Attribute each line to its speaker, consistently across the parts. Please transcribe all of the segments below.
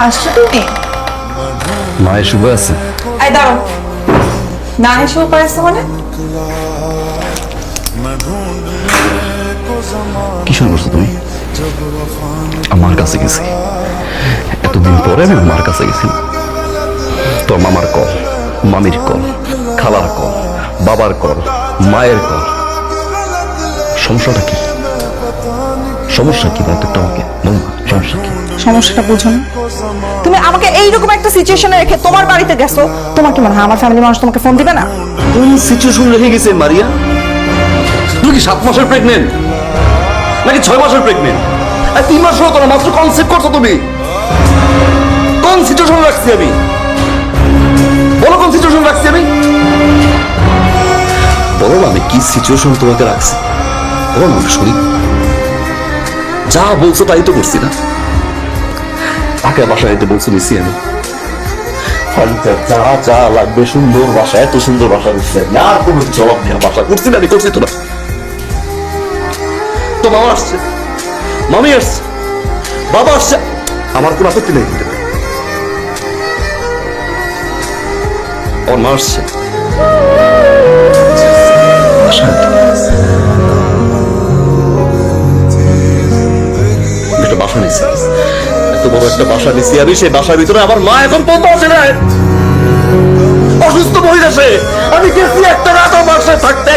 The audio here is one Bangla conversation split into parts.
Speaker 1: আসছো তুমি?
Speaker 2: মায়ের শুভ আছে।
Speaker 1: এই দাঁড়াও, না এসেও পারেছো মানে?
Speaker 2: কি শুরু করছো তুমি? আমার কাছে গেছি, এতদিন পরে আমি আমার কাছে গেছি। তোর মামার কল, মামির কল, খালার কল, বাবার কল, মায়ের কল। সমস্যাটা কি? সমস্যা কি বলতো আমাকে? সমস্যা কি?
Speaker 1: সমস্যাটা বুঝো না? তুমি আমাকে এইরকম একটা সিচুয়েশনে রেখে তোমার বাড়িতে গেছো, তোমার কি মনে হয় আমার ফ্যামিলি মানুষ তোমাকে ফোন দিবে না?
Speaker 2: কোন সিচুয়েশন রেখে গেছে মারিয়া? তুমি কি 7 মাসের প্রেগনেন্ট নাকি 6 মাসের প্রেগনেন্ট? 3 মাস হলো না, মাত্র কনসেপ্ট করছো তুমি। কোন সিচুয়েশন রাখছি আমি? বলো কোন সিচুয়েশন রাখছি আমি? বলো না আমি কি সিচুয়েশন তোমাকে রাখছি? বলো না শুনি। যা বলছো তাই তো করছি না? তাকে বাসায় যেতে বলছো নিছি আমি। যা যা লাগবে সুন্দর বাসা, এত সুন্দর বাসা করছি আমি। আর কোনো জবাব নেওয়া বাসা করছি না, আমি করছি তো না। তো বাবা আসছে, মামি আসছে, বাবা আসছে, আমার কোনো আপত্তি নেই। আমার মা আসছে, একটা বাসা নিচ্ছি, এত বড় একটা বাসা নিচ্ছি আমি। সেই বাসার ভিতরে আমার মা এখন পর্যন্ত আছে না, অসুস্থ মহিলা সে। আমি গেছি একটা রাত আমার বাসায় থাকতে,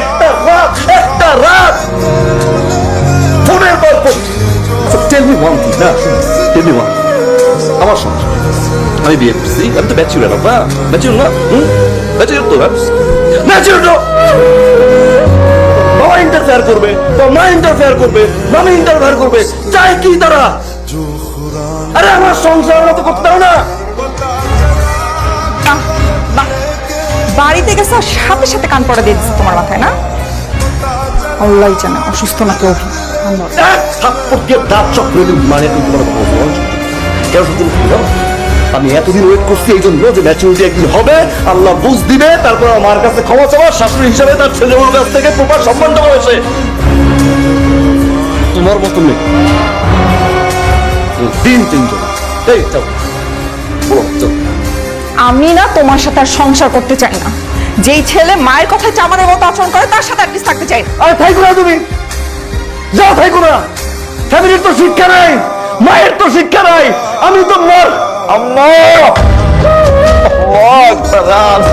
Speaker 2: একটা রাত ফোনের গল্প। টেল মি ওয়ান থিং, না টেল মি ওয়ান, আমার সংসার, আমি বিয়ে করছি, আমি তো ব্যাচুলার না, ব্যাচুলার না, ব্যাচুলার তো ব্যাচুলার তো বাবা ইন্টারফেয়ার করবে, মা ইন্টারফেয়ার করবে, মামি ইন্টারফেয়ার করবে, চাই কি তারা? আরে আমার সংসার মতো করতে হবে না।
Speaker 1: বাড়িতে গেছে সাথে সাথে কান পড়া দিয়ে দিচ্ছে তোমার মাথায়, না? আল্লাহ জানে অসুস্থ না কেউ।
Speaker 2: আমি এতদিন ওয়েট করছি এই জন্য যে ম্যাচুরিটি একদিন হবে, আল্লাহ বুঝ দিবে, তারপর আমার কাছে ক্ষমা চাওয়া, শাশুড়ি হিসাবে তার ছেলের কাছ থেকে প্রপার সম্মানটা হয়েছে। তোমার মতো নেই তিনজন। এই চল চল।
Speaker 1: আমি না তোমার সাথে আর সংসার করতে চাই না। যেই ছেলে মায়ের কথায় চামারের মতো আচরণ করে তার সাথে অ্যাটলিস্ট থাকতে চাই না।
Speaker 2: আরে থাইকো না তুমি, যাও থাইকো না। ফ্যামিলির তো শিক্ষা নাই, মায়ের তো শিক্ষা নাই। আমি তো মার আম্মা একটা রাত